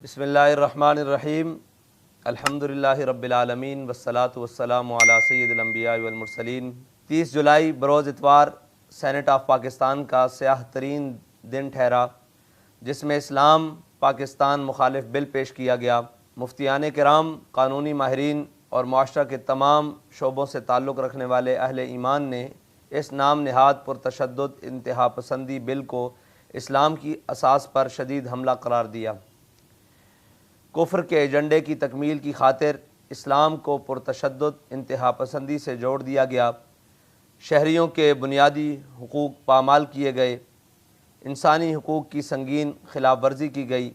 بسم اللہ الرحمن الرحیم الحمدللہ رب العالمین والصلاة والسلام علی سید الانبیاء والمرسلین۔ 30 جولائی بروز اتوار سینٹ آف پاکستان کا سیاہ ترین دن ٹھہرا، جس میں اسلام پاکستان مخالف بل پیش کیا گیا۔ مفتیان کرام، قانونی ماہرین اور معاشرہ کے تمام شعبوں سے تعلق رکھنے والے اہل ایمان نے اس نام نہاد پرتشدد انتہا پسندی بل کو اسلام کی اساس پر شدید حملہ قرار دیا۔ کفر کے ایجنڈے کی تکمیل کی خاطر اسلام کو پرتشدد انتہا پسندی سے جوڑ دیا گیا، شہریوں کے بنیادی حقوق پامال کیے گئے، انسانی حقوق کی سنگین خلاف ورزی کی گئی،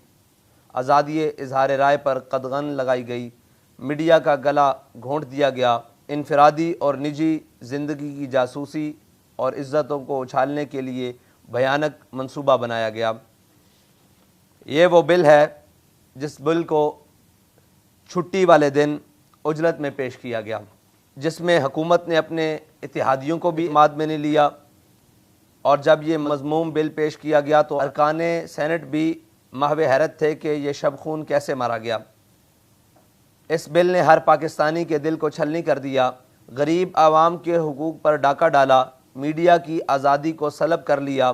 آزادی اظہار رائے پر قدغن لگائی گئی، میڈیا کا گلا گھونٹ دیا گیا، انفرادی اور نجی زندگی کی جاسوسی اور عزتوں کو اچھالنے کے لیے بھیانک منصوبہ بنایا گیا۔ یہ وہ بل ہے جس بل کو چھٹی والے دن عجلت میں پیش کیا گیا، جس میں حکومت نے اپنے اتحادیوں کو بھی ماد میں نہیں لیا، اور جب یہ مذموم بل پیش کیا گیا تو ارکان سینٹ بھی محو حیرت تھے کہ یہ شب خون کیسے مارا گیا۔ اس بل نے ہر پاکستانی کے دل کو چھلنی کر دیا، غریب عوام کے حقوق پر ڈاکہ ڈالا، میڈیا کی آزادی کو سلب کر لیا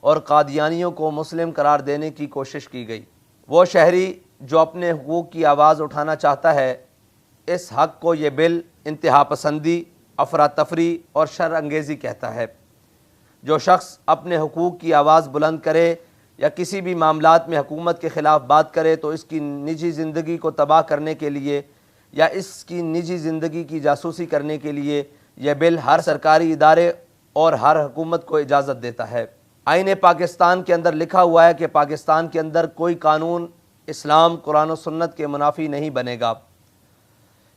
اور قادیانیوں کو مسلم قرار دینے کی کوشش کی گئی۔ وہ شہری جو اپنے حقوق کی آواز اٹھانا چاہتا ہے، اس حق کو یہ بل انتہا پسندی، افراتفری اور شر انگیزی کہتا ہے۔ جو شخص اپنے حقوق کی آواز بلند کرے یا کسی بھی معاملات میں حکومت کے خلاف بات کرے تو اس کی نجی زندگی کو تباہ کرنے کے لیے یا اس کی نجی زندگی کی جاسوسی کرنے کے لیے یہ بل ہر سرکاری ادارے اور ہر حکومت کو اجازت دیتا ہے۔ آئین پاکستان کے اندر لکھا ہوا ہے کہ پاکستان کے اندر کوئی قانون اسلام، قرآن و سنت کے منافی نہیں بنے گا۔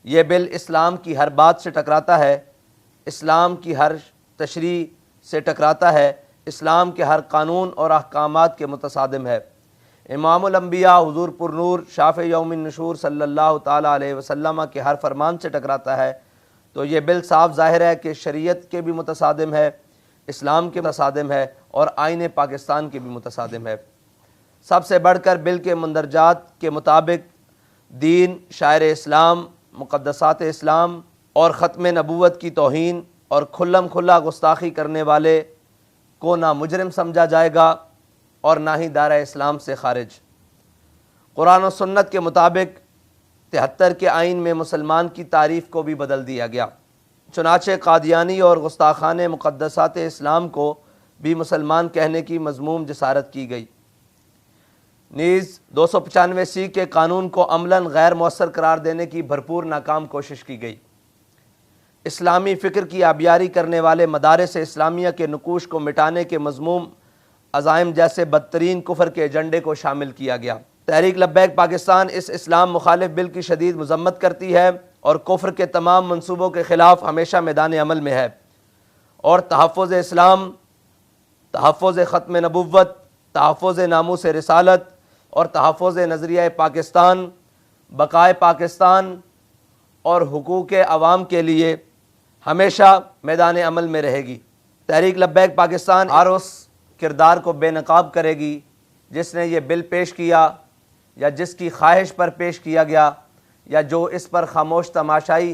یہ بل اسلام کی ہر بات سے ٹکراتا ہے، اسلام کی ہر تشریع سے ٹکراتا ہے، اسلام کے ہر قانون اور احکامات کے متصادم ہے۔ امام الانبیاء حضور پرنور شافع یوم النشور صلی اللہ تعالیٰ علیہ وسلم کے ہر فرمان سے ٹکراتا ہے، تو یہ بل صاف ظاہر ہے کہ شریعت کے بھی متصادم ہے، اسلام کے متصادم ہے اور آئین پاکستان کے بھی متصادم ہے۔ سب سے بڑھ کر بل کے مندرجات کے مطابق دین، شاعر اسلام، مقدسات اسلام اور ختم نبوت کی توہین اور کھلم کھلا گستاخی کرنے والے کو نہ مجرم سمجھا جائے گا اور نہ ہی دائرہ اسلام سے خارج۔ قرآن و سنت کے مطابق 73 کے آئین میں مسلمان کی تعریف کو بھی بدل دیا گیا، چنانچہ قادیانی اور گستاخان مقدسات اسلام کو بھی مسلمان کہنے کی مذموم جسارت کی گئی۔ نیز 295 کے قانون کو عملاً غیر مؤثر قرار دینے کی بھرپور ناکام کوشش کی گئی۔ اسلامی فکر کی آبیاری کرنے والے مدارس اسلامیہ کے نقوش کو مٹانے کے مذموم عزائم جیسے بدترین کفر کے ایجنڈے کو شامل کیا گیا۔ تحریک لبیک پاکستان اس اسلام مخالف بل کی شدید مذمت کرتی ہے اور کفر کے تمام منصوبوں کے خلاف ہمیشہ میدان عمل میں ہے، اور تحفظ اسلام، تحفظ ختم نبوت، تحفظ ناموس رسالت اور تحفظ نظریہ پاکستان، بقائے پاکستان اور حقوق عوام کے لیے ہمیشہ میدان عمل میں رہے گی۔ تحریک لبیک پاکستان ہر اس کردار کو بے نقاب کرے گی جس نے یہ بل پیش کیا یا جس کی خواہش پر پیش کیا گیا یا جو اس پر خاموش تماشائی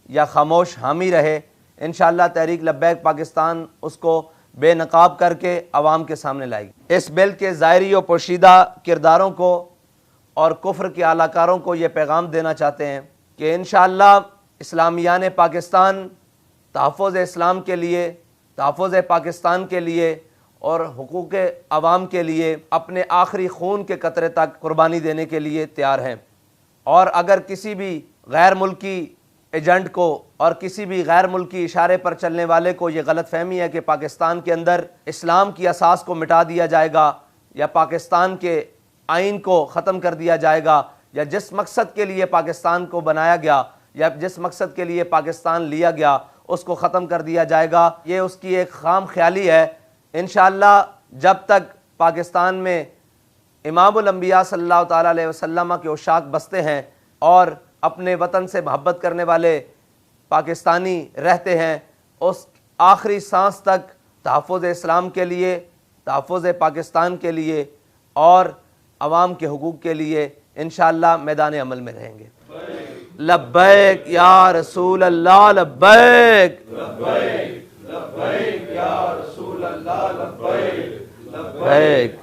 یا خاموش حامی رہے۔ انشاءاللہ تحریک لبیک پاکستان اس کو بے نقاب کر کے عوام کے سامنے لائے گی۔ اس بل کے ظاہری و پوشیدہ کرداروں کو اور کفر کے اعلی کاروں کو یہ پیغام دینا چاہتے ہیں کہ انشاءاللہ اسلامیان پاکستان تحفظ اسلام کے لیے، تحفظ پاکستان کے لیے اور حقوق عوام کے لیے اپنے آخری خون کے قطرے تک قربانی دینے کے لیے تیار ہیں۔ اور اگر کسی بھی غیر ملکی ایجنٹ کو اور کسی بھی غیر ملکی اشارے پر چلنے والے کو یہ غلط فہمی ہے کہ پاکستان کے اندر اسلام کی اساس کو مٹا دیا جائے گا یا پاکستان کے آئین کو ختم کر دیا جائے گا یا جس مقصد کے لیے پاکستان کو بنایا گیا یا جس مقصد کے لیے پاکستان لیا گیا اس کو ختم کر دیا جائے گا، یہ اس کی ایک خام خیالی ہے۔ انشاءاللہ جب تک پاکستان میں امام الانبیاء صلی اللہ تعالیٰ علیہ وسلم کے عشاق بستے ہیں اور اپنے وطن سے محبت کرنے والے پاکستانی رہتے ہیں، اس آخری سانس تک تحفظ اسلام کے لیے، تحفظ پاکستان کے لیے اور عوام کے حقوق کے لیے انشاءاللہ میدان عمل میں رہیں گے۔ لبیک یا رسول اللہ لبیک، لبیک لبیک یا رسول اللہ لبیک، لبیک